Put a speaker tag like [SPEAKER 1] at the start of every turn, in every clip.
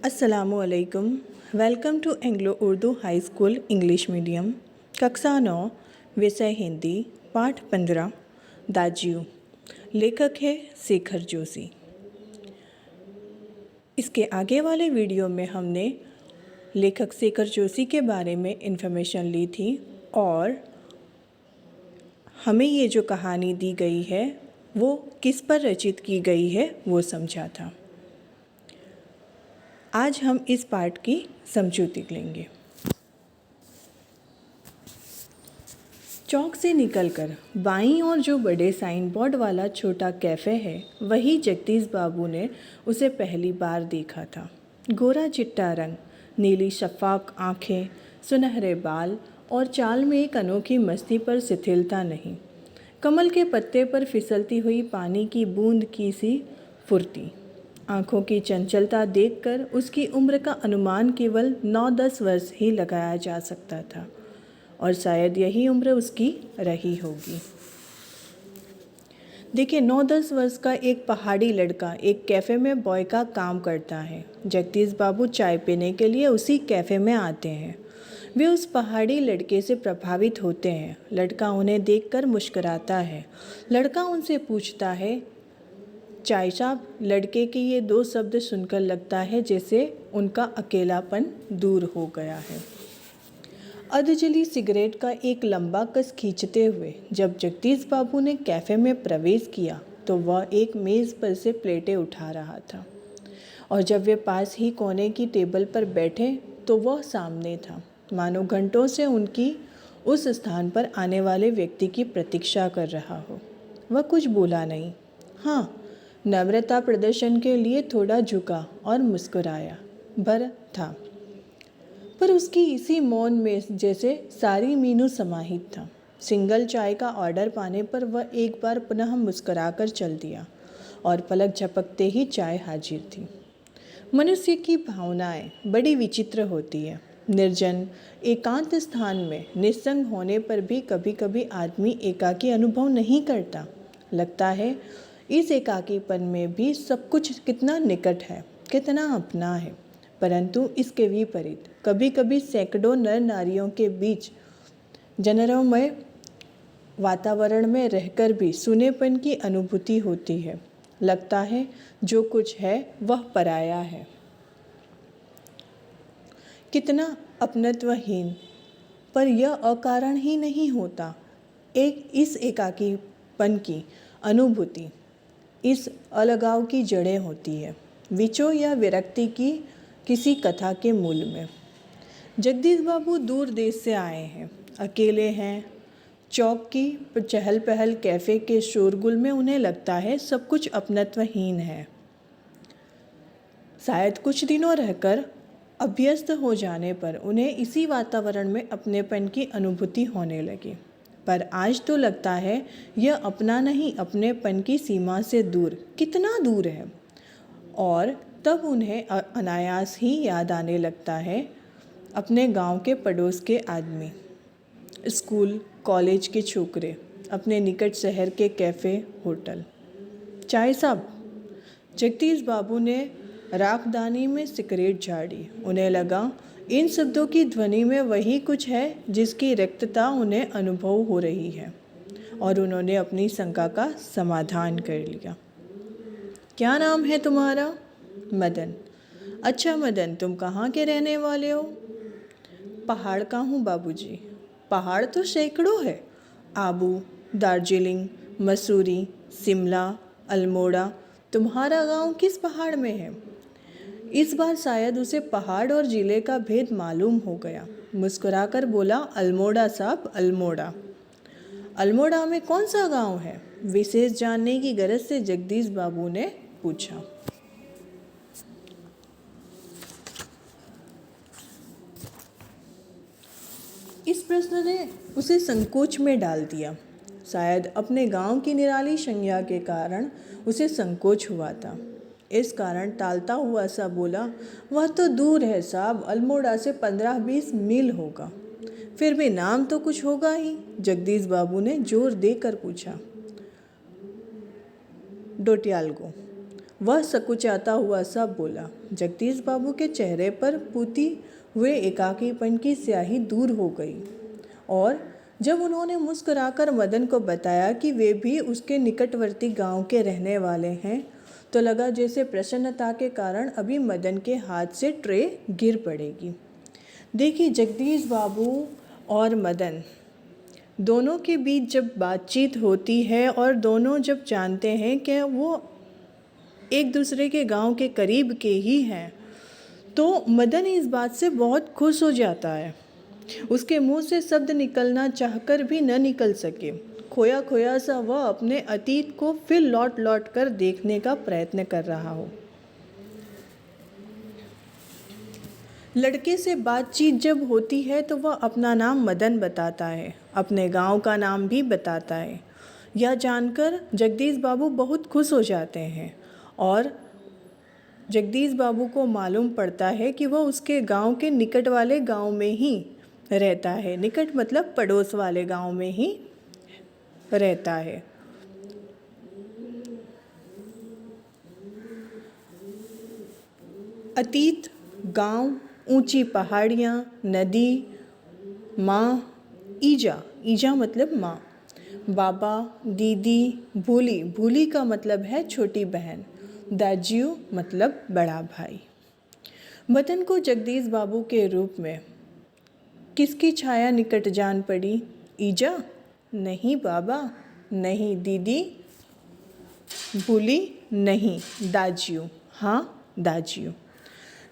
[SPEAKER 1] अस्सलामुअलैकुम। Welcome to Anglo Urdu high school English medium, कक्षा 9, विषय हिंदी, पाठ 15, दाजियो। लेखक है शेखर जोशी। इसके आगे वाले वीडियो में हमने लेखक शेखर जोशी के बारे में इन्फॉर्मेशन ली थी और हमें ये जो कहानी दी गई है वो किस पर रचित की गई है वो समझा था। आज हम इस पाठ की समझौती लेंगे। चौक से निकलकर बाईं ओर जो बड़े साइन बोर्ड वाला छोटा कैफ़े है वही जगदीश बाबू ने उसे पहली बार देखा था। गोरा चिट्टा रंग, नीली शफाफ आँखें, सुनहरे बाल और चाल में एक अनोखी मस्ती पर शिथिलता नहीं। कमल के पत्ते पर फिसलती हुई पानी की बूंद की सी फुर्ती। आँखों की चंचलता देखकर उसकी उम्र का अनुमान केवल 9-10 वर्ष ही लगाया जा सकता था और शायद यही उम्र उसकी रही होगी। देखिए, 9-10 वर्ष का एक पहाड़ी लड़का एक कैफ़े में बॉय का काम करता है। जगदीश बाबू चाय पीने के लिए उसी कैफ़े में आते हैं। वे उस पहाड़ी लड़के से प्रभावित होते हैं। लड़का उन्हें देखकर मुस्कुराता है। लड़का उनसे पूछता है, चाय साहब? लड़के के ये 2 शब्द सुनकर लगता है जैसे उनका अकेलापन दूर हो गया है। अधजली सिगरेट का एक लंबा कस खींचते हुए जब जगदीश बाबू ने कैफ़े में प्रवेश किया तो वह एक मेज़ पर से प्लेटें उठा रहा था और जब वे पास ही कोने की टेबल पर बैठे तो वह सामने था, मानो घंटों से उनकी उस स्थान पर आने वाले व्यक्ति की प्रतीक्षा कर रहा हो। वह कुछ बोला नहीं, हाँ, नम्रता प्रदर्शन के लिए थोड़ा झुका और मुस्कुराया भर था, पर उसकी इसी मौन में जैसे सारी मीनू समाहित था। सिंगल चाय का ऑर्डर पाने पर वह एक बार पुनः मुस्कुराकर चल दिया और पलक झपकते ही चाय हाजिर थी। मनुष्य की भावनाएं बड़ी विचित्र होती है। निर्जन एकांत स्थान में निस्संग होने पर भी कभी कभी आदमी एकाकी अनुभव नहीं करता। लगता है इस एकाकीपन में भी सब कुछ कितना निकट है, कितना अपना है। परंतु इसके विपरीत कभी कभी सैकड़ों नर नारियों के बीच जनरमय वातावरण में रहकर भी सुनेपन की अनुभूति होती है। लगता है जो कुछ है वह पराया है, कितना अपनत्वहीन। पर यह अकारण ही नहीं होता। इस एकाकीपन की अनुभूति, इस अलगाव की जड़ें होती है विचो या विरक्ति की किसी कथा के मूल में। जगदीश बाबू दूर देश से आए हैं, अकेले हैं। चौक की चहल पहल, कैफ़े के शोरगुल में उन्हें लगता है सब कुछ अपनत्वहीन है। शायद कुछ दिनों रहकर अभ्यस्त हो जाने पर उन्हें इसी वातावरण में अपनेपन की अनुभूति होने लगी। पर आज तो लगता है यह अपना नहीं, अपनेपन की सीमा से दूर, कितना दूर है। और तब उन्हें अनायास ही याद आने लगता है अपने गांव के पड़ोस के आदमी, स्कूल कॉलेज के छोकरे, अपने निकट शहर के कैफ़े होटल। चाय साहब? जगदीश बाबू ने राखदानी में सिगरेट झाड़ी। उन्हें लगा इन शब्दों की ध्वनि में वही कुछ है जिसकी रिक्तता उन्हें अनुभव हो रही है और उन्होंने अपनी शंका का समाधान कर लिया। क्या नाम है तुम्हारा? मदन। अच्छा मदन, तुम कहाँ के रहने वाले हो? पहाड़ का हूँ बाबूजी। पहाड़ तो सैकड़ों है, आबू, दार्जिलिंग, मसूरी, शिमला, अल्मोड़ा। तुम्हारा गांव किस पहाड़ में है? इस बार शायद उसे पहाड़ और जिले का भेद मालूम हो गया। मुस्कुराकर बोला, अल्मोड़ा साहब, अल्मोड़ा। अल्मोड़ा में कौन सा गांव है? विशेष जानने की गरज से जगदीश बाबू ने पूछा। इस प्रश्न ने उसे संकोच में डाल दिया। शायद अपने गांव की निराली संज्ञा के कारण उसे संकोच हुआ था। इस कारण टालता हुआ सा बोला, वह तो दूर है साहब, अल्मोड़ा से 15-20 मील होगा। फिर भी नाम तो कुछ होगा ही, जगदीश बाबू ने जोर देकर पूछा। डोटियालगो। वह सकुचाता हुआ सा बोला। जगदीश बाबू के चेहरे पर पुती हुए एकाकीपन की स्याही दूर हो गई और जब उन्होंने मुस्कुराकर मदन को बताया कि वे भी उसके निकटवर्ती गांव के रहने वाले हैं, तो लगा जैसे प्रसन्नता के कारण अभी मदन के हाथ से ट्रे गिर पड़ेगी। देखिए, जगदीश बाबू और मदन दोनों के बीच जब बातचीत होती है और दोनों जब जानते हैं कि वो एक दूसरे के गांव के करीब के ही हैं, तो मदन इस बात से बहुत खुश हो जाता है। उसके मुंह से शब्द निकलना चाहकर भी न निकल सके। खोया खोया सा वह अपने अतीत को फिर लौट लौट कर देखने का प्रयत्न कर रहा हो। लड़के से बातचीत जब होती है तो वह अपना नाम मदन बताता है, अपने गांव का नाम भी बताता है। यह जानकर जगदीश बाबू बहुत खुश हो जाते हैं और जगदीश बाबू को मालूम पड़ता है कि वह उसके गांव के निकट वाले गांव में ही रहता है। निकट मतलब पड़ोस वाले गांव में ही रहता है। अतीत, गांव, ऊंची पहाड़ियाँ, नदी, माँ, ईजा, ईजा मतलब माँ, बाबा, दीदी, भूली, भूली का मतलब है छोटी बहन, दाजियो मतलब बड़ा भाई। मदन को जगदीश बाबू के रूप में किसकी छाया निकट जान पड़ी? ईजा? नहीं बाबा, नहीं दीदी, भूली, नहीं दाजियो, हाँ दाजियो।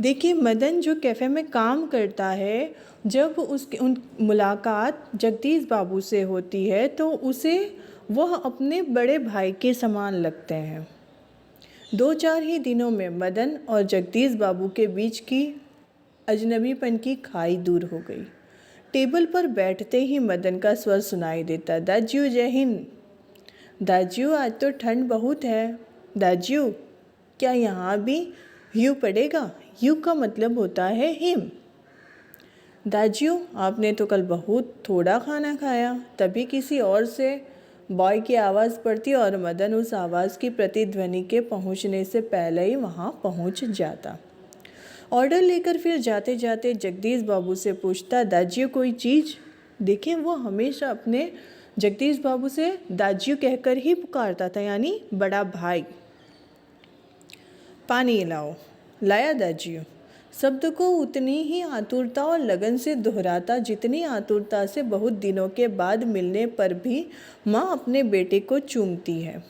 [SPEAKER 1] देखिए, मदन जो कैफ़े में काम करता है, जब उसकी मुलाकात जगदीश बाबू से होती है तो उसे वह अपने बड़े भाई के समान लगते हैं। 2-4 ही दिनों में मदन और जगदीश बाबू के बीच की अजनबीपन की खाई दूर हो गई। टेबल पर बैठते ही मदन का स्वर सुनाई देता, दाजियो जय हिंद। दाजियो आज तो ठंड बहुत है। दाजियो क्या यहाँ भी यू पड़ेगा? यू का मतलब होता है हिम। दाजियो आपने तो कल बहुत थोड़ा खाना खाया। तभी किसी और से बॉय की आवाज़ पड़ती और मदन उस आवाज़ की प्रतिध्वनि के पहुँचने से पहले ही वहाँ पहुँच जाता। ऑर्डर लेकर फिर जाते जाते जगदीश बाबू से पूछता, दाजियो कोई चीज़? देखिए, वो हमेशा अपने जगदीश बाबू से दाजियो कहकर ही पुकारता था, यानी बड़ा भाई। पानी लाओ। लाया दाजियो। शब्द को उतनी ही आतुरता और लगन से दोहराता जितनी आतुरता से बहुत दिनों के बाद मिलने पर भी माँ अपने बेटे को चूमती है।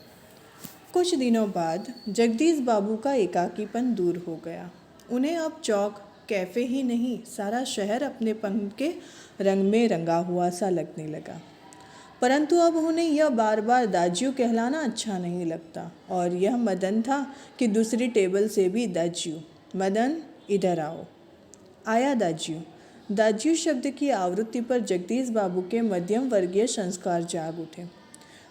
[SPEAKER 1] कुछ दिनों बाद जगदीश बाबू का एकाकीपन दूर हो गया। उन्हें अब चौक, कैफ़े ही नहीं, सारा शहर अपनेपन के रंग में रंगा हुआ सा लगने लगा। परंतु अब उन्हें यह बार बार दाजियो कहलाना अच्छा नहीं लगता और यह मदन था कि दूसरी टेबल से भी दाजियो, मदन इधर आओ। आया दाजियो। दाजियो शब्द की आवृत्ति पर जगदीश बाबू के मध्यम वर्गीय संस्कार जाग उठे।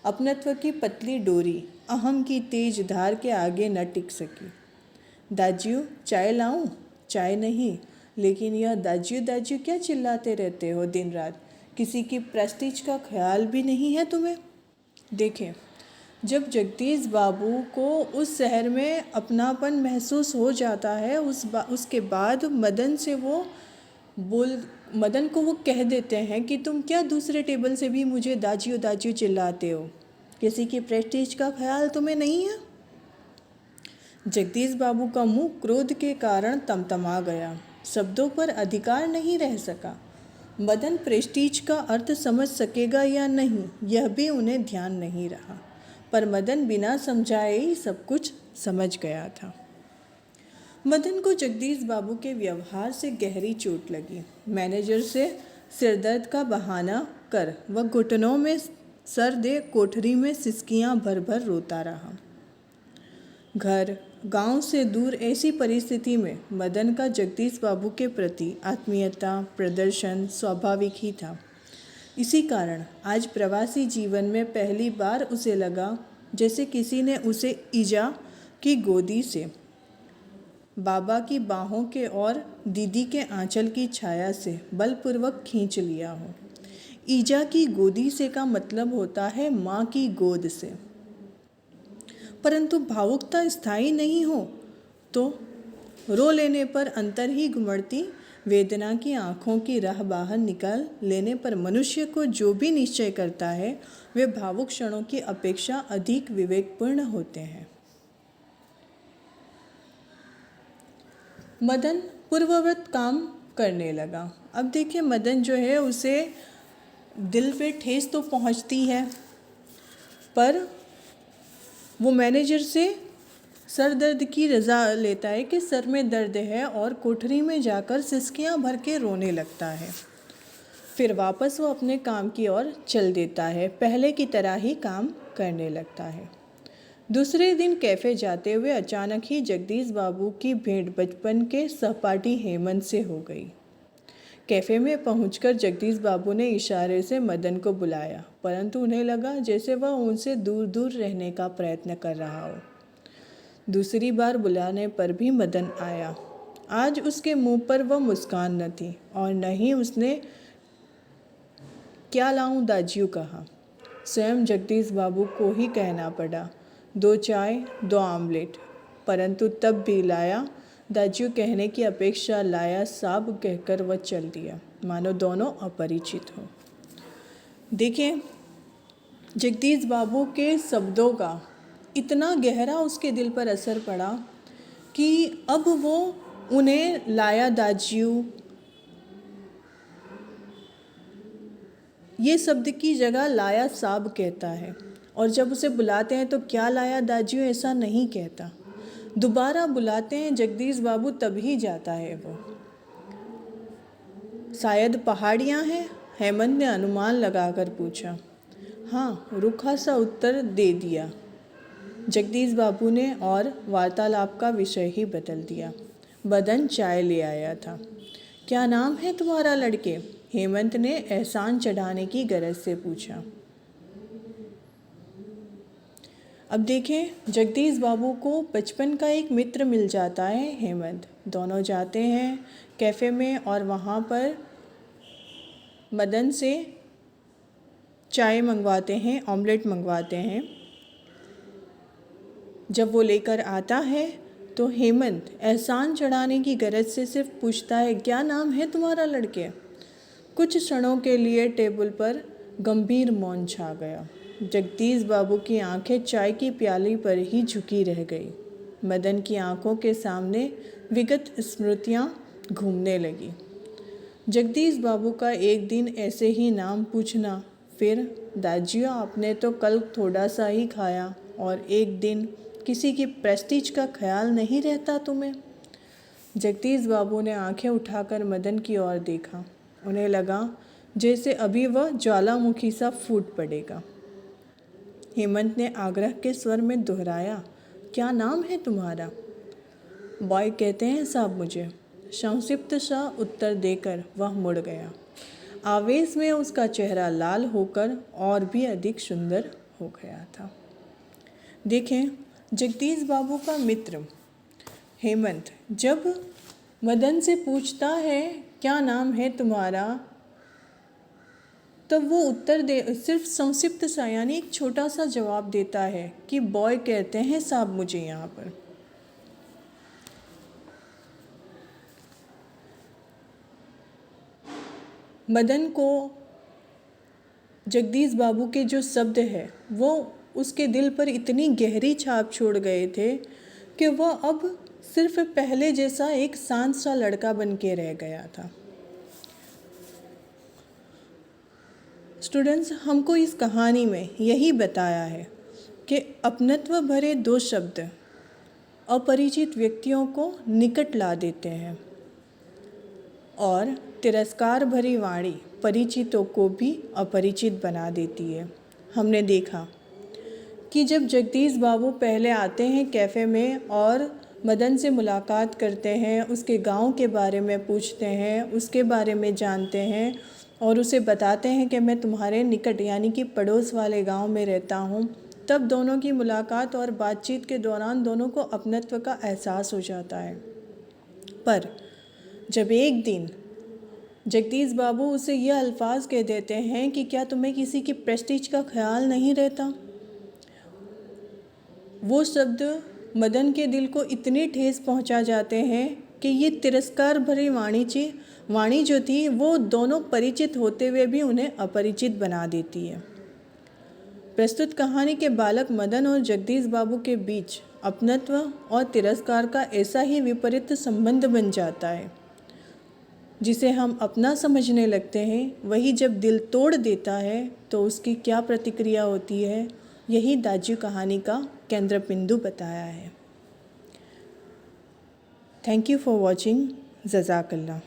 [SPEAKER 1] अपनत्व की पतली डोरी अहम की तेज धार के आगे न टिक सकी। दाजियो चाय लाऊं? चाय नहीं, लेकिन यह दाजियो दाजियो क्या चिल्लाते रहते हो दिन रात? किसी की प्रेस्टीज का ख्याल भी नहीं है तुम्हें? देखें, जब जगदीश बाबू को उस शहर में अपनापन महसूस हो जाता है, उसके बाद मदन को वो कह देते हैं कि तुम क्या दूसरे टेबल से भी मुझे दाजियो दाजियो चिल्लाते हो? किसी की प्रेस्टीज का ख्याल तुम्हें नहीं है? जगदीश बाबू का मुंह क्रोध के कारण तमतमा गया। शब्दों पर अधिकार नहीं रह सका। मदन प्रेस्टीज का अर्थ समझ सकेगा या नहीं, यह भी उन्हें ध्यान नहीं रहा, पर मदन बिना समझाए ही सब कुछ समझ गया था। मदन को जगदीश बाबू के व्यवहार से गहरी चोट लगी। मैनेजर से सिरदर्द का बहाना कर वह घुटनों में सर दे कोठरी में सिसकियां भर भर रोता रहा। घर, गांव से दूर ऐसी परिस्थिति में मदन का जगदीश बाबू के प्रति आत्मीयता प्रदर्शन स्वाभाविक ही था। इसी कारण आज प्रवासी जीवन में पहली बार उसे लगा जैसे किसी ने उसे ईजा की गोदी से, बाबा की बाहों के और दीदी के आंचल की छाया से बलपूर्वक खींच लिया हो। ईजा की गोदी से का मतलब होता है माँ की गोद से। परंतु भावुकता स्थायी नहीं हो तो रो लेने पर अंतर ही घुमड़ती वेदना की आँखों की राह बाहर निकाल लेने पर मनुष्य को जो भी निश्चय करता है वे भावुक क्षणों की अपेक्षा अधिक विवेकपूर्ण होते हैं। मदन पूर्ववत काम करने लगा। अब देखिए मदन जो है उसे दिल पे ठेस तो पहुंचती है, पर वो मैनेजर से सर दर्द की रज़ा लेता है कि सर में दर्द है और कोठरी में जाकर सिसकियां भर के रोने लगता है। फिर वापस वो अपने काम की ओर चल देता है, पहले की तरह ही काम करने लगता है। दूसरे दिन कैफ़े जाते हुए अचानक ही जगदीश बाबू की भेंट बचपन के सहपाठी हेमंत से हो गई। कैफ़े में पहुंचकर जगदीश बाबू ने इशारे से मदन को बुलाया, परंतु उन्हें लगा जैसे वह उनसे दूर दूर रहने का प्रयत्न कर रहा हो। दूसरी बार बुलाने पर भी मदन आया। आज उसके मुंह पर वह मुस्कान न थी और न ही उसने क्या लाऊं दाजियो कहा। स्वयं जगदीश बाबू को ही कहना पड़ा, 2 चाय 2 आमलेट, परंतु तब भी लाया दाजियो कहने की अपेक्षा लाया साहब कहकर वह चल दिया, मानो दोनों अपरिचित हों। देखिए जगदीश बाबू के शब्दों का इतना गहरा उसके दिल पर असर पड़ा कि अब वो उन्हें लाया दाजियो ये शब्द की जगह लाया साहब कहता है, और जब उसे बुलाते हैं तो क्या लाया दाजियो ऐसा नहीं कहता। दोबारा बुलाते हैं जगदीश बाबू तभी जाता है वो। शायद पहाड़ियाँ हैं, हेमंत ने अनुमान लगाकर पूछा। हाँ, रूखा सा उत्तर दे दिया जगदीश बाबू ने और वार्तालाप का विषय ही बदल दिया। मदन चाय ले आया था। क्या नाम है तुम्हारा लड़के? हेमंत ने एहसान चढ़ाने की गरज से पूछा। अब देखें जगदीश बाबू को बचपन का एक मित्र मिल जाता है हेमंत। दोनों जाते हैं कैफ़े में और वहाँ पर मदन से चाय मंगवाते हैं, ऑमलेट मंगवाते हैं। जब वो लेकर आता है तो हेमंत एहसान चढ़ाने की गरज से सिर्फ पूछता है, क्या नाम है तुम्हारा लड़के? कुछ क्षणों के लिए टेबल पर गंभीर मौन छा गया। जगदीश बाबू की आंखें चाय की प्याली पर ही झुकी रह गई। मदन की आंखों के सामने विगत स्मृतियां घूमने लगी। जगदीश बाबू का एक दिन ऐसे ही नाम पूछना, फिर दाजिया आपने तो कल थोड़ा सा ही खाया, और एक दिन किसी की प्रेस्टीज का ख्याल नहीं रहता तुम्हें? जगदीश बाबू ने आंखें उठाकर मदन की ओर देखा। उन्हें लगा जैसे अभी वह ज्वालामुखी सा फूट पड़ेगा। हेमंत ने आग्रह के स्वर में दोहराया, क्या नाम है तुम्हारा? बॉय कहते हैं साहब मुझे, संक्षिप्त सा उत्तर देकर वह मुड़ गया। आवेश में उसका चेहरा लाल होकर और भी अधिक सुंदर हो गया था। देखें जगदीश बाबू का मित्र हेमंत जब मदन से पूछता है क्या नाम है तुम्हारा, तब वो उत्तर दे सिर्फ संक्षिप्त सा यानी एक छोटा सा जवाब देता है कि बॉय कहते हैं साहब मुझे यहाँ पर। मदन को जगदीश बाबू के जो शब्द है वो उसके दिल पर इतनी गहरी छाप छोड़ गए थे कि वह अब सिर्फ पहले जैसा एक शांत सा लड़का बन के रह गया था। स्टूडेंट्स, हमको इस कहानी में यही बताया है कि अपनत्व भरे 2 शब्द अपरिचित व्यक्तियों को निकट ला देते हैं और तिरस्कार भरी वाणी परिचितों को भी अपरिचित बना देती है। हमने देखा कि जब जगदीश बाबू पहले आते हैं कैफ़े में और मदन से मुलाकात करते हैं, उसके गांव के बारे में पूछते हैं, उसके बारे में जानते हैं और उसे बताते हैं कि मैं तुम्हारे निकट यानी कि पड़ोस वाले गांव में रहता हूं, तब दोनों की मुलाकात और बातचीत के दौरान दोनों को अपनत्व का एहसास हो जाता है। पर जब एक दिन जगदीश बाबू उसे यह अल्फाज कह देते हैं कि क्या तुम्हें किसी की प्रेस्टीज का ख्याल नहीं रहता, वो शब्द मदन के दिल को इतनी ठेस पहुंचा जाते हैं कि ये तिरस्कार भरी वाणी जो थी वो दोनों परिचित होते हुए भी उन्हें अपरिचित बना देती है। प्रस्तुत कहानी के बालक मदन और जगदीश बाबू के बीच अपनत्व और तिरस्कार का ऐसा ही विपरीत संबंध बन जाता है, जिसे हम अपना समझने लगते हैं, वही जब दिल तोड़ देता है तो उसकी क्या प्रतिक्रिया होती है, यही दाज्यू कहानी का केंद्र बिंदु बताया है। Thank you for watching. जज़ाकल्लाह।